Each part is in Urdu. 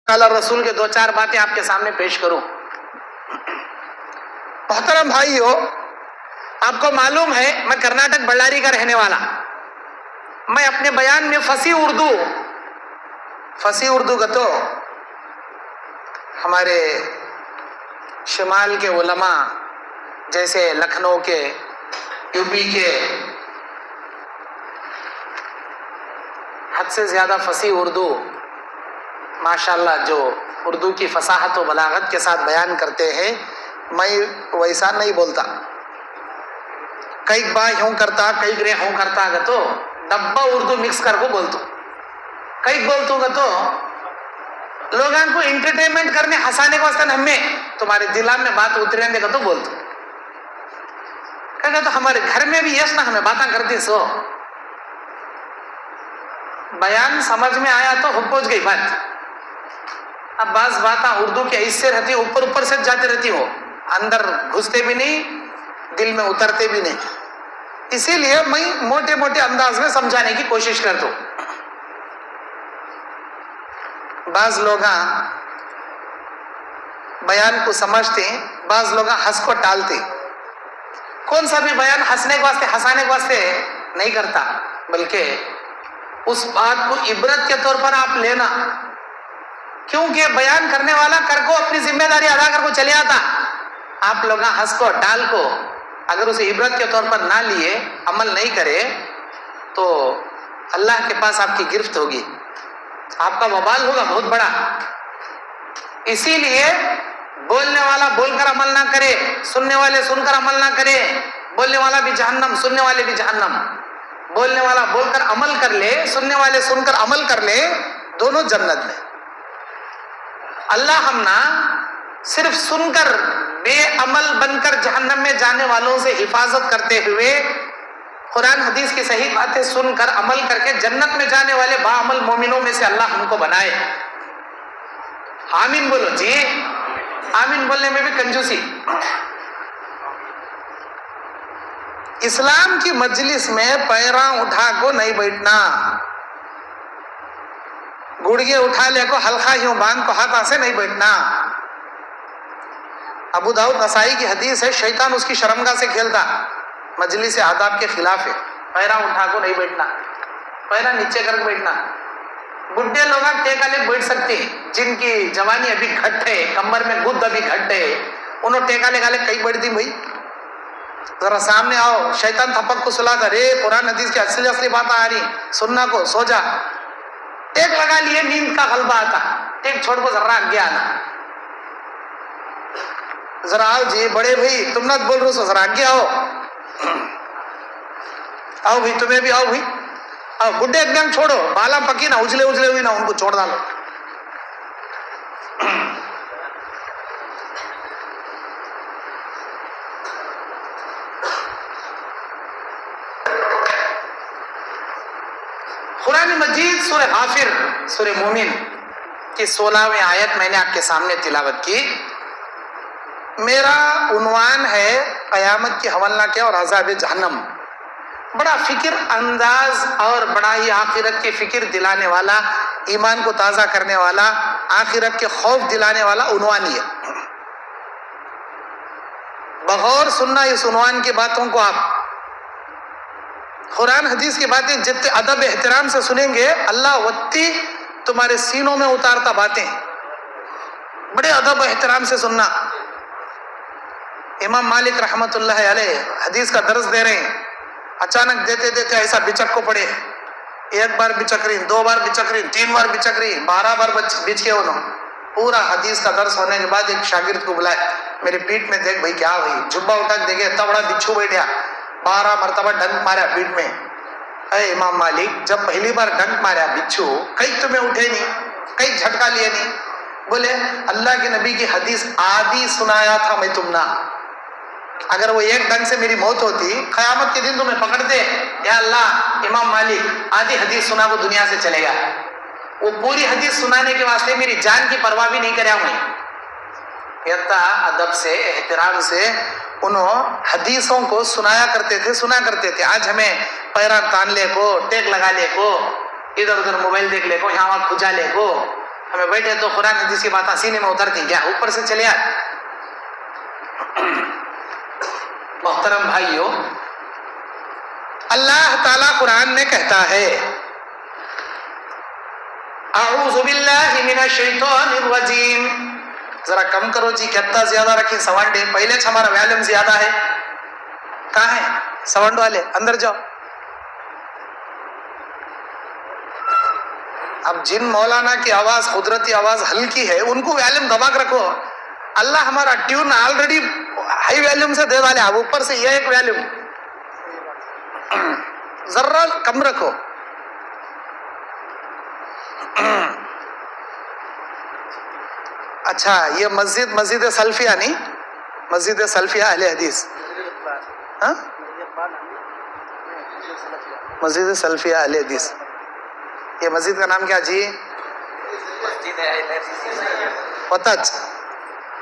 اللہ رسول کے دو چار باتیں آپ کے سامنے پیش کروں۔ محترم بھائیو، آپ کو معلوم ہے میں کرناٹک بಳ್ಳاری کا رہنے والا، میں اپنے بیان میں فصیح اردو کا تو ہمارے شمال کے علماء جیسے لکھنؤ کے، یو پی کے، حد سے زیادہ فصیح اردو ماشاءاللہ جو اردو کی فصاحت و بلاغت کے ساتھ بیان کرتے ہیں، میں ویسا نہیں بولتا، کئی بار ہوں کرتا، کئی گرے ہوں کرتا گا تو ڈبا اردو مکس کر کو بولتا، کئی بولتوں گا تو لوگوں کو انٹرٹینمنٹ کرنے ہنسانے کو واسطے ہمیں تمہارے دلان میں بات اترنے کا تو بولتا، کہا تو ہمارے گھر میں بھی یس نا ہمیں باتاں کرتی سو بیان سمجھ میں آیا تو ہو پہنچ گئی بات۔ اب بعض باتاں اردو کے ایسے رہتی ہو، اوپر سے جاتے رہتی ہو، اندر گھستے بھی نہیں، دل میں اترتے بھی نہیں، اسی لیے میں موٹے موٹے انداز میں سمجھانے کی کوشش کرتا ہوں۔ بعض لوگ بیان کو سمجھتے ہیں، بعض لوگ ہنس کو ٹالتے، کون سا بھی بیان ہنسنے کے واسطے ہنسانے کے واسطے نہیں کرتا، بلکہ اس بات کو عبرت کے طور پر آپ لینا، کیونکہ بیان کرنے والا کر کو اپنی ذمہ داری ادا کر کو چلے آتا، آپ لوگ ہنس کو ٹال کو اگر اسے عبرت کے طور پر نہ لیے، عمل نہیں کرے تو اللہ کے پاس آپ کی گرفت ہوگی، آپ کا وبال ہوگا بہت بڑا۔ اسی لیے بولنے والا بول کر عمل نہ کرے، سننے والے سن کر عمل نہ کرے، بولنے والا بھی جہنم، سننے والے بھی جہنم، بولنے والا بول کر عمل کر لے، سننے والے سن کر عمل کر لے، دونوں جنت میں۔ اللہ ہم نہ صرف سن کر بے عمل بن کر جہنم میں جانے والوں سے حفاظت کرتے ہوئے قرآن حدیث کی صحیح باتیں سن کر عمل کر کے جنت میں جانے والے باعمل مومنوں میں سے اللہ ہم کو بنائے۔ آمین بولو جی، آمین بولنے میں بھی کنجوسی۔ اسلام کی مجلس میں پیراں اٹھا کو نہیں بیٹھنا، گڑگے اٹھا لے کو ہلکا ہیوں باندھ کو ہاتھ سے نہیں بیٹھنا۔ ابو داؤد نسائی کی حدیث ہے، شیطان اس کی شرمگاہ سے کھیلتا، مجلس آداب کے خلاف ہے، پیراں اٹھا کو نہیں بیٹھنا، پیراں نیچے کر کے بیٹھنا۔ بڈھے لوگ ٹیکا لے بیٹھ سکتے ہیں، جن کی جوانی ابھی گھٹ ہے، کمر میں گد ابھی گھٹ ہے، انہوں ٹیکا لے گالے کئی بیٹھ دی بھائی، ذرا سامنے آؤ، شیطان تھپک کو سلاتا، رے قرآن حدیث کی اصلی باتیں آ رہی، سننا کو سو جا، ٹیک لگا لیے نیند کا غلبہ آتا، ٹیک چھوڑ کو ذرا آگے آنا، ذرا آؤ جی بڑے بھائی، تم نہ بول رہے ہو ذرا آگے آؤ، آؤ بھائی تمہیں بھی آؤ بھائی، آؤ بڈھے ایک دم چھوڑو، بالا پکی نہ اجلے ہوئی نہ، ان کو چھوڑ ڈالو۔ قرآن مجید سورہ غافر، سورہ مومن کی 16ویں آیت میں نے آپ کے سامنے تلاوت کی۔ میرا عنوان ہے قیامت کی ہولناکیں اور عذاب جہنم۔ بڑا فکر انداز اور بڑا ہی آخرت کی فکر دلانے والا، ایمان کو تازہ کرنے والا، آخرت کے خوف دلانے والا عنوان یہ۔ بغور سننا اس عنوان کی باتوں کو، آپ قرآن حدیث کی باتیں جتنے ادب احترام سے سنیں گے، اللہ وتی تمہارے سینوں میں اتارتا باتیں، بڑے ادب احترام سے سننا۔ امام مالک رحمت اللہ علیہ حدیث کا درس دے رہے ہیں، اچانک دیتے دیتے ایسا بچک کو پڑے، ایک بار بچک رہی، دو بار بچک رہی، 3 بار بچک رہی، 12 بار بچ کے انہوں پورا حدیث کا درس ہونے کے بعد ایک شاگرد کو بلائے، میرے پیٹ میں دیکھ بھائی کیا ہوئی، جھبا اٹھا کے دیکھے اتنا بڑا بچھو بیٹھا، 12 مرتبہ ڈنک مارا پیٹ میں۔ اے امام مالک، جب پہلی بار ڈنک مارا بچھو، کئی تمہیں اٹھے نہیں، کئی جھٹکا لیے نہیں؟ بولے اللہ کے نبی کی حدیث آدھی سنایا تھا میں تم نہ، اگر وہ ایک ڈنگ سے میری موت ہوتی، قیامت کے دن تمہیں پکڑتے، یا اللہ امام مالک آدھی حدیث سنا کو دنیا سے چلے گا، وہ پوری حدیث سنانے کے واسطے میری جان کی پرواہ بھی نہیں کریا ہوں۔ اتنا ادب سے احترام سے انہوں حدیثوں کو سنا کرتے تھے۔ آج ہمیں پیرا تان لے کو، ٹیک لگا لے کو، ادھر ادھر موبائل دیکھ لے کو، یہاں وہاں کھجا لے کو، ہمیں بیٹھے تو قرآن حدیث کی باتیں سینے میں اترتی کیا اوپر سے چلے آتے؟ محترم بھائیو، اللہ تعالیٰ قرآن میں کہتا ہے اعوذ باللہ من الشیطان الرجیم. ذرا کم کرو جی، کتنا زیادہ رکھیں سوانڈے، پہلے ہمارا ویلم زیادہ ہے. کہاں ہے سوانڈ والے؟ اندر جاؤ. اب جن مولانا کی آواز قدرتی آواز ہلکی ہے ان کو ویلم دبا کے رکھو. اللہ ہمارا ٹیون آلریڈی ہائی ویلم سے دے ڈالے، اب اوپر سے یہ ایک ویلم ذرا کم رکھو. اچھا، یہ مسجد سلفیہ نہیں، مسجد سلفیہ اہل حدیث، ہاں مسجد سلفیہ اہل حدیث، یہ مسجد کا نام کیا جی؟ وتج.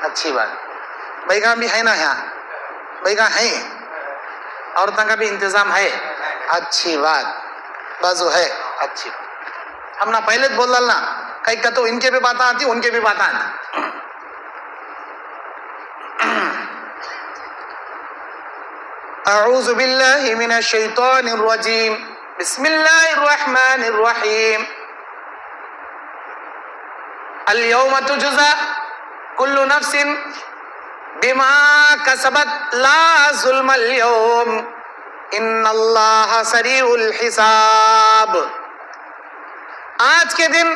اچھی بات. بھائی کہاں بھی ہے نا یہاں؟ بھائی کہاں ہیں؟ عورتوں کا بھی انتظام ہے؟ اچھی بات. بازو ہے؟ اچھی بات. ہم نہ پہلے بول ڈالنا کئی کا تو ان کے بھی باتیں آتی ان کے بھی باتیں آتی. اعوذ باللہ من الشیطان الرجیم. بسم اللہ الرحمن الرحیم. اليوم تجزا کل نفس بما کسبت لا ظلم اليوم ان اللہ سریع الحساب. آج کے دن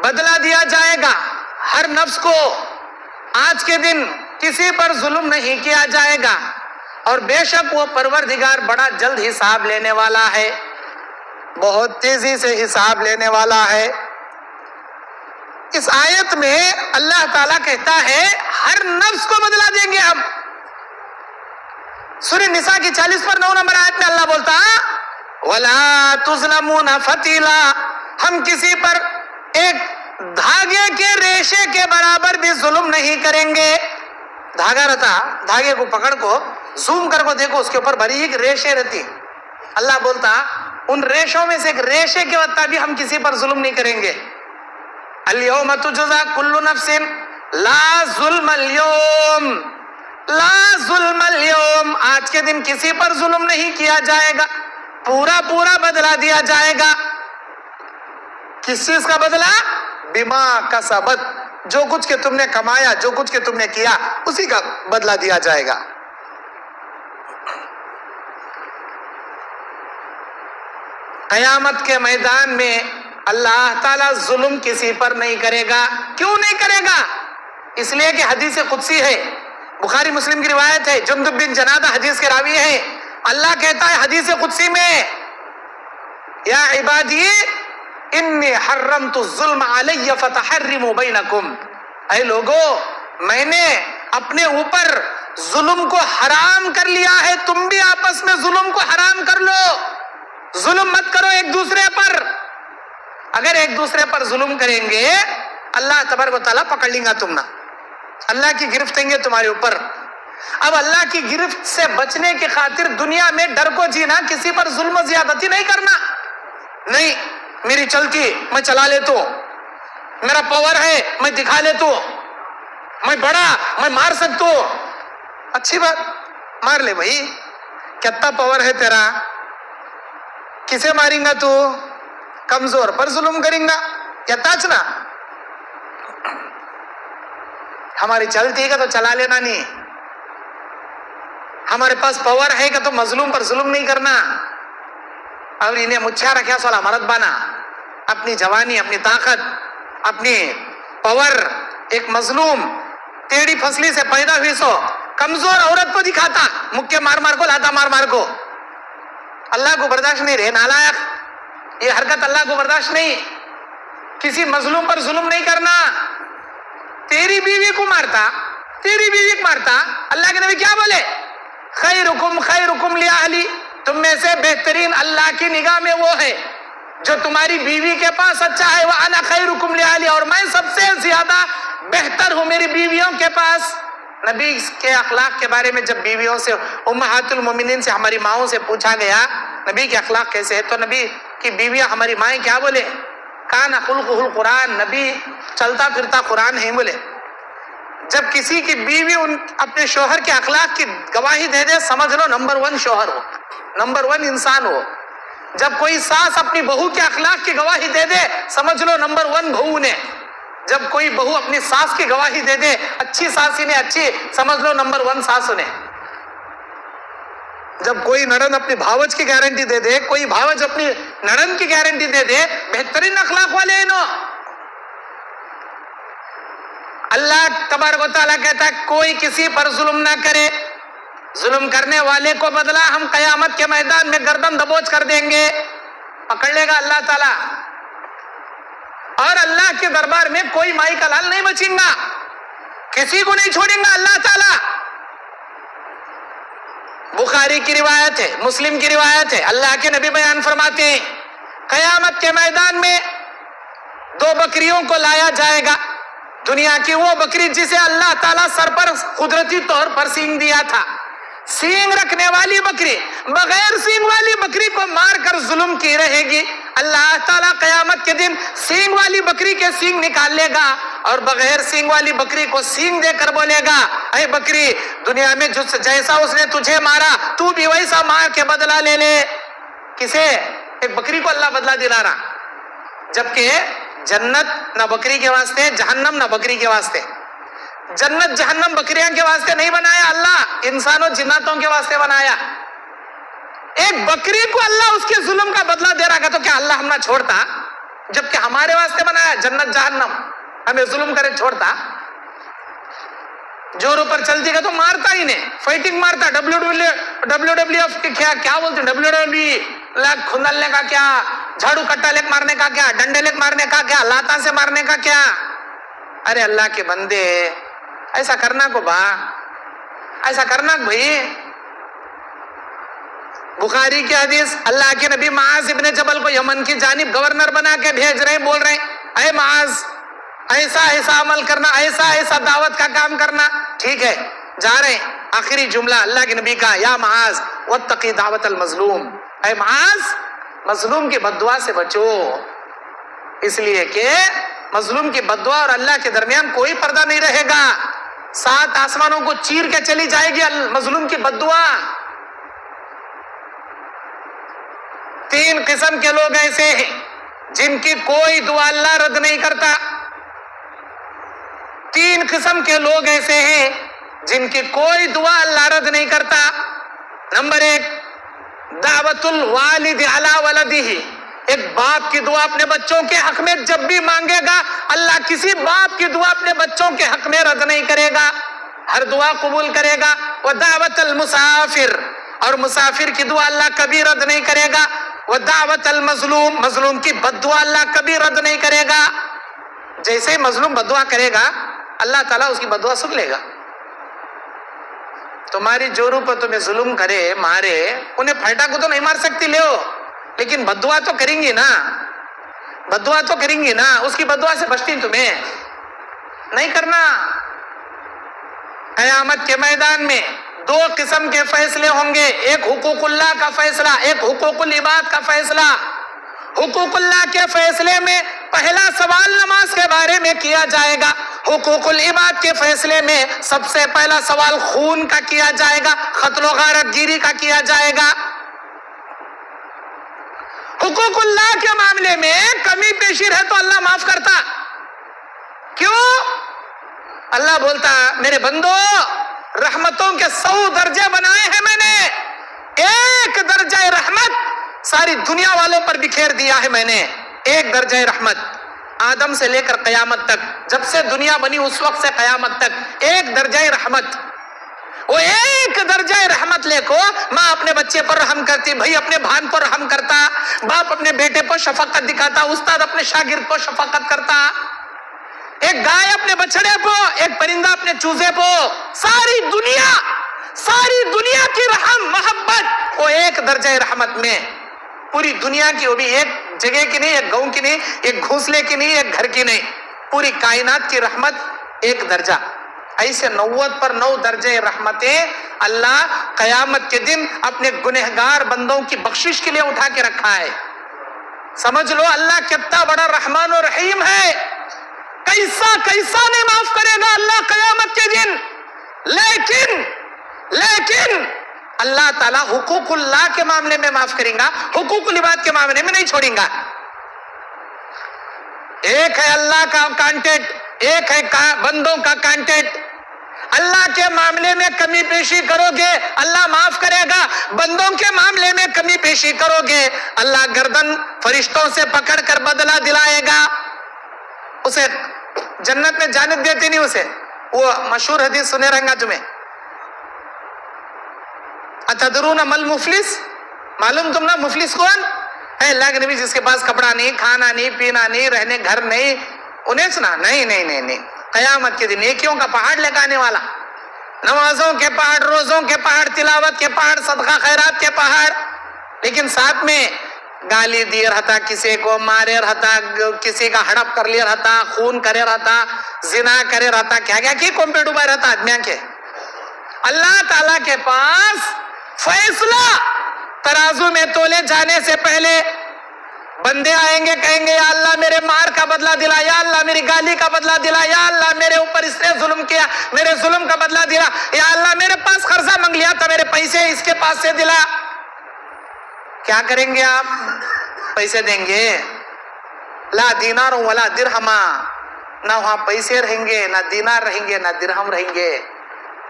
بدلہ دیا جائے گا ہر نفس کو. آج کے دن کسی پر ظلم نہیں کیا جائے گا اور بے شک وہ پروردگار بڑا جلد حساب لینے والا ہے، بہت تیزی سے حساب لینے والا ہے. اس آیت میں اللہ تعالیٰ کہتا ہے ہر نفس کو بدلہ دیں گے ہم. سورہ نساء کی 40 پر 9 نمبر آیت میں اللہ بولتا وَلَا تُظْلَمُونَ فَتِيلًا. ہم کسی پر ایک دھاگے کے ریشے کے برابر بھی ظلم نہیں کریں گے. دھاگا رہتا، دھاگے کو پکڑ کو زوم کر کو دیکھو، اس کے اوپر بڑی ایک ریشے رہتی. اللہ بولتا ان ریشوں میں سے ایک ریشے کے وقت بھی ہم کسی پر ظلم نہیں کریں گے. اليوم تجزا کل نفس لا ظلم اليوم. لا ظلم اليوم. آج کے دن کسی پر ظلم نہیں کیا جائے گا، پورا پورا بدلہ دیا جائے گا. کس چیز کا بدلہ؟ بما کسبت. جو کچھ کہ تم نے کمایا، جو کچھ کہ تم نے کیا، اسی کا بدلہ دیا جائے گا. قیامت کے میدان میں اللہ تعالیٰ ظلم کسی پر نہیں کرے گا. کیوں نہیں کرے گا؟ اس لیے کہ حدیث قدسی ہے، بخاری مسلم کی روایت ہے، جندب بن جنادہ حدیث کے راوی ہیں. اللہ کہتا ہے حدیث قدسی میں یا عبادی انی حرمت الظلم علی فتحرموا بینکم. اے لوگو، میں نے اپنے اوپر ظلم کو حرام کر لیا ہے، تم بھی آپس میں ظلم کو حرام کر لو. ظلم مت کرو ایک دوسرے پر. اگر ایک دوسرے پر ظلم کریں گے اللہ تبارک و تعالیٰ پکڑ لیں گا تم نہ، اللہ کی گرفت دیں گے تمہارے اوپر. اب اللہ کی گرفت سے بچنے کی خاطر دنیا میں ڈر کو جینا، کسی پر ظلم و زیادتی نہیں کرنا. نہیں، میری چلتی میں چلا لیتا ہوں، میرا پاور ہے میں دکھا لیتا ہوں، میں بڑا میں مار سکتا ہوں. اچھی بات، مار لے بھائی. کتنا پاور ہے تیرا؟ کسے ماریں گا تو؟ کمزور پر ظلم کریں گا یا تاچنا؟ ہماری چلتی ہے تو چلا لینا نہیں، ہمارے پاس پاور ہے کہ تو مظلوم پر ظلم نہیں کرنا. اور انہیں مچھا رکھا سولا مرد بنا، اپنی جوانی، اپنی طاقت، اپنی پاور ایک مظلوم ٹیڑھی پھسلی سے پیدا ہوئی سو کمزور عورت کو دکھاتا، مکے مار مار کو لاتا، مار مار کو. اللہ کو برداشت نہیں رہے نالائق. یہ حرکت اللہ کو برداشت نہیں. کسی مظلوم پر ظلم نہیں کرنا. تیری بیوی کو مارتا، تیری بیوی کو مارتا. اللہ کے نبی کیا بولے؟ خیرکم خیرکم لاہلی. تم میں سے بہترین اللہ کی نگاہ میں وہ ہے جو تمہاری بیوی کے پاس اچھا ہے. وانا خیرکم لاہلی. اور میں سب سے زیادہ بہتر ہوں میری بیویوں کے پاس. نبی کے اخلاق کے بارے میں جب بیویوں سے، امہات المومنین سے، ہماری ماؤں سے پوچھا گیا نبی کے اخلاق کیسے ہے، تو نبی کی بیویاں ہماری مائیں کیا بولے؟ کان خلقہ القرآن، نبی چلتا پھرتا قرآن ہے بولے. جب کسی کی بیوی اپنے شوہر کے اخلاق کی گواہی دے دے سمجھ لو نمبر 1 شوہر ہو، نمبر 1 انسان ہو. جب کوئی ساس اپنی بہو کے اخلاق کی گواہی دے دے سمجھ لو نمبر 1 بہو نے. جب کوئی بہو اپنی ساس کی گواہی دے دے اچھی ساسی نے اچھی، سمجھ لو نمبر 1 ساس نے. جب کوئی نڑند اپنی بھاوج کی گارنٹی دے دے، کوئی بھاوج اپنی نڑند کی گارنٹی دے دے، بہترین اخلاق والے ہیں. اللہ تبارک و تعالیٰ کہتا ہے کوئی کسی پر ظلم نہ کرے، ظلم کرنے والے کو بدلہ ہم قیامت کے میدان میں گردن دبوچ کر دیں گے. پکڑ لے گا اللہ تعالیٰ. اور اللہ کے دربار میں کوئی مائی کا لال نہیں بچیں گا، کسی کو نہیں چھوڑیں گا اللہ تعالیٰ. بخاری کی روایت ہے، مسلم کی روایت ہے، اللہ کے نبی بیان فرماتے ہیں قیامت کے میدان میں 2 بکریوں کو لایا جائے گا. دنیا کی وہ بکری جسے اللہ تعالیٰ سر پر قدرتی طور پر سینگ دیا تھا، سینگ رکھنے والی بکری بغیر سینگ والی بکری کو مار کر ظلم کی رہے گی. اللہ تعالیٰ قیامت کے دن سینگ والی بکری کے سینگ نکال لے گا اور بغیر سینگ والی بکری کو سینگ دے کر بولے گا اے بکری، دنیا میں جیسا اس نے تجھے مارا تو بھی ویسا مار کے بدلہ لے لے. کسے؟ ایک بکری کو اللہ بدلہ دلا رہا. جبکہ جنت نہ بکری کے واسطے، جہنم نہ بکری کے واسطے. جنت جہنم بکریاں کے واسطے نہیں بنایا اللہ، انسانوں جناتوں کے واسطے بنایا. ایک بکری کو اللہ اس کے ظلم کا بدلہ دے رہا گا تو کیا اللہ ہم نہ چھوڑتا؟ جبکہ ہمارے واسطے بنایا جنت جہنم، ہمیں ظلم کرے چھوڑتا؟ جوروں پر چلتی گا تو مارتا ہی نہیں، فائٹنگ مارتا. WWF کیا بولتے ہیں، WWE کھندلنے کا کیا، جھاڑو کٹا لیک مارنے کا کیا، ڈنڈے لیک مارنے کا کیا، لاتا سے مارنے کا کیا. ارے اللہ کے بندے ایسا کرنا کو با، ایسا کرنا بھائی. بخاری کی حدیث، اللہ کے نبی معاذ ابن جبل کو یمن کی جانب گورنر بنا کے بھیج رہے ہیں، بول رہے ہیں اے معاذ ایسا ایسا عمل کرنا، ایسا ایسا دعوت کا کام کرنا. ٹھیک ہے جا رہے ہیں. آخری جملہ اللہ کے نبی کا، یا معاذ واتقی دعوت المظلوم، اے معاذ مظلوم کی بددعا سے بچو. اس لیے کہ مظلوم کی بددعا اور اللہ کے درمیان کوئی پردہ نہیں رہے گا. 7 آسمانوں کو چیر کے چلی جائے گی مظلوم کی بددعا. 3 قسم کے لوگ ایسے ہیں جن کی کوئی دعا اللہ رد نہیں کرتا. 3 قسم کے لوگ ایسے ہیں جن کی کوئی دعا اللہ رد نہیں کرتا. نمبر 1 دعوت الوالد علی ولدہ، ایک باپ کی دعا اپنے بچوں کے حق میں جب بھی مانگے گا اللہ کسی باپ کی دعا اپنے بچوں کے حق میں رد نہیں کرے گا، ہر دعا قبول کرے گا. ودعوت المسافر، اور مسافر کی دعا اللہ کبھی رد نہیں کرے گا. ودعوت المظلوم، مظلوم کی بددعا اللہ کبھی رد نہیں کرے گا. جیسے ہی مظلوم بددعا کرے گا اللہ تعالیٰ اس کی بددعا سن لے گا. تمہاری جورو پر تمہیں ظلم کرے مارے، انہیں پھٹا کو تو نہیں مار سکتی لے ہو، لیکن بددعا تو کریں گی نا، بددعا تو کریں گی نا. اس کی بددعا سے بچتی تمہیں نہیں کرنا. قیامت کے میدان میں 2 قسم کے فیصلے ہوں گے، ایک حقوق اللہ کا فیصلہ، ایک حقوق العباد کا فیصلہ. حقوق اللہ کے فیصلے میں پہلا سوال نماز کے بارے میں کیا جائے گا. حقوق العباد کے فیصلے میں سب سے پہلا سوال خون کا کیا جائے گا، قتل و غارت گیری کا کیا جائے گا. حقوق اللہ کے معاملے میں کمی پیشی رہے تو اللہ معاف کرتا. کیوں؟ اللہ بولتا میرے بندو رحمتوں کے 100 درجے بنائے ہیں میں نے، ایک درجہ رحمت ساری دنیا والوں پر بکھیر دیا ہے میں نے. ایک درجہ رحمت آدم سے لے کر قیامت تک، جب سے دنیا بنی اس وقت سے قیامت تک ایک درجہ رحمت. وہ ایک درجہ رحمت لے کو ماں اپنے بچے پر رحم کرتی، بھائی اپنے بھان پر رحم کرتا، باپ اپنے بیٹے پر شفقت دکھاتا، استاد اپنے شاگرد پر شفقت کرتا، ایک گائے اپنے بچڑے پہ، ایک پرندہ اپنے چوزے پہ. ساری دنیا کی رحم محبت وہ ایک درجہ رحمت میں. پوری دنیا کی، وہ بھی ایک جگہ کی نہیں، ایک گاؤں کی نہیں، ایک گھونسلے کی نہیں، ایک گھر کی نہیں، پوری کائنات کی رحمت ایک درجہ. ایسے 90 پر 9 درجے رحمتیں اللہ قیامت کے دن اپنے گنہگار بندوں کی بخشش کے لیے اٹھا کے رکھا ہے. سمجھ لو اللہ کتنا بڑا رحمان و رحیم ہے، کیسا نہیں معاف کرے گا اللہ قیامت کے دن، لیکن اللہ تعالیٰ حقوق اللہ کے معاملے میں معاف کریں گا، حقوق العباد کے معاملے میں نہیں چھوڑیں گا۔ ایک ہے اللہ کا کانٹیکٹ، ایک ہے بندوں کا کانٹیکٹ۔ اللہ کے معاملے میں کمی پیشی کرو گے اللہ معاف کرے گا، بندوں کے معاملے میں کمی پیشی کرو گے اللہ گردن فرشتوں سے پکڑ کر بدلہ دلائے گا، اسے جنت میں جانب دیتی نہیں اسے۔ وہ مشہور حدیث سنے رہے گا تمہیں، اتدرون مل مفلس، معلوم تم نا مفلس کون ہے؟ اللہ کے نبی جس کے پاس کپڑا نہیں، کھانا نہیں، پینا نہیں، رہنے گھر نہیں، انہیں سنا؟ نہیں، قیامت کے دن نیکیوں کا پہاڑ لے کے آنے والا، نمازوں کے پہاڑ، روزوں کے پہاڑ، تلاوت کے پہاڑ، صدقہ خیرات کے پہاڑ، لیکن ساتھ میں گالی دیے رہتا، کسی کو مارے رہتا، کسی کا ہڑپ کر لیا رہتا، خون کرے رہتا، زنا کرے رہتا، کیا کی کون پہ ڈوبا رہتا آدمیاں کے۔ اللہ تعالیٰ کے پاس فیصلہ ترازو میں تولے جانے سے پہلے بندے آئیں گے، کہیں گے یا اللہ میرے مار کا بدلہ دلا، یا اللہ میری گالی کا بدلہ دلا، یا اللہ میرے اوپر اس نے ظلم کیا، میرے ظلم کا بدلہ دلا، یا اللہ میرے پاس قرضہ مانگ لیا تھا، میرے پیسے اس کے پاس سے دلا۔ کیا کریں گے آپ؟ پیسے دیں گے؟ لا دینار ولا درہم، نہ وہاں پیسے رہیں گے، نہ دینار رہیں گے، نہ درہم رہیں گے،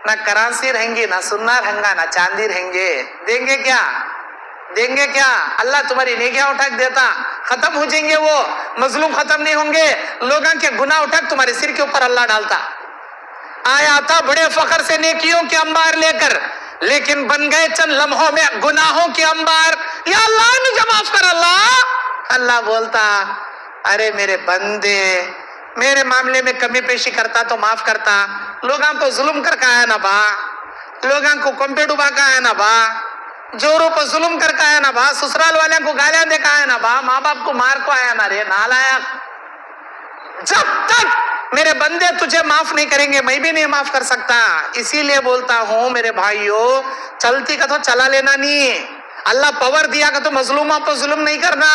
نہ کرنسی رہیں گی، نہ سونا رہیں گا، نہ چاندی رہیں گے۔ دیں گے کیا؟ اللہ تمہاری نیکیاں اٹھا کے دیتا، ختم ہو جائیں گے، وہ مظلوم ختم نہیں ہوں گے، لوگوں کے گناہ اٹھا کے تمہارے سر کے اوپر اللہ ڈالتا۔ آیا تھا بڑے فخر سے نیکیوں کے انبار لے کر، لیکن بن گئے چند لمحوں میں گناہوں کے انبار۔ یا اللہ مجھے معاف کر اللہ بولتا ارے میرے بندے، میرے معاملے میں کمی پیشی کرتا تو معاف کرتا، لوگوں کو ظلم کر کے آیا نا با، لوگوں کو کمپے ڈوبا کے آیا نا با، جوروں پر ظلم کر کے آیا نا با، سسرال والوں کو گالیاں دے کے آیا نا با، ماں باپ کو مار کو آیا نا رے نالائق۔ جب تک میرے بندے تجھے معاف نہیں کریں گے میں بھی نہیں معاف کر سکتا۔ اسی لیے بولتا ہوں میرے بھائیوں، چلتی کا تو چلا لینا نہیں، اللہ پاور دیا کہ تو مظلوموں پر ظلم نہیں کرنا۔